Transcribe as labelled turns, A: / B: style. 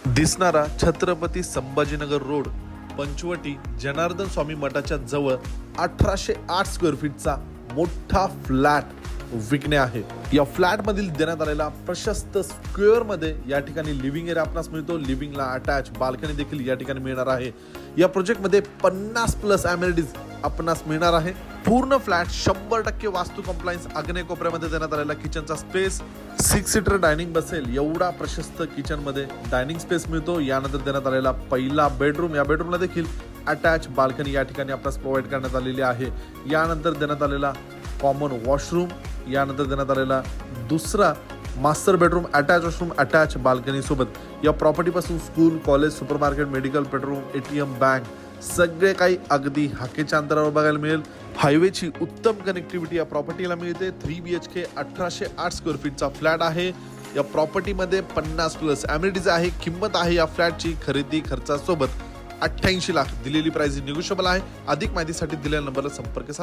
A: दिसणारा छत्रपती संभाजीनगर रोड पंचवटी जनार्दन स्वामी मठाच्या जवळ 1808 स्क्वेअर फीटचा मोठा फ्लॅट विकणे आहे। या फ्लॅट मधील देण्यात आलेला प्रशस्त स्क्वेअर मध्ये या ठिकाणी लिव्हिंग एरिया आपणास मिळतो। लिव्हिंगला अटॅच बाल्कनी देखील या ठिकाणी मिळणार आहे। या प्रोजेक्ट मध्ये 50+ अमेनिटीज आपणास मिळणार आहे। पूर्ण फ्लॅट 100% वास्तू कंप्लायन्स आग्नेय कोपऱ्यामध्ये देण्यात आलेला किचनचा स्पेस 6 सीटर डायनिंग बसेल एवढा प्रशस्त किचन मध्ये डायनिंग स्पेस मिळतो। यानंतर देण्यात आलेला पहिला बेडरूम, या बेडरूमला देखील अटॅच बाल्कनी या ठिकाणी आपल्याला प्रोव्हाइड करण्यात आलेली आहे। यानंतर देण्यात आलेला कॉमन वॉशरूम, यानंतर देण्यात आलेला दुसरा master bedroom attach washroom attach balcony सोबत। या प्रॉपर्टी पासून school, college, supermarket, medical, petrol, ATM, bank सगळे काही अगदी हाकेच्या अंतरावर बघायला मिळेल। हायवेची उत्तम कनेक्टिव्हिटी या प्रॉपर्टीला मिळते। 3 BHK 1808 स्क्वेअर फीटचा फ्लॅट आहे। या प्रॉपर्टीमध्ये 50+ अमेनिटीज आहे। किंमत आहे या फ्लॅटची खरेदी खर्चासोबत 88 लाख। दिलेली प्राइस निगोशिएबल आहे। अधिक माहितीसाठी दिलेल्या नंबरला संपर्क साधा।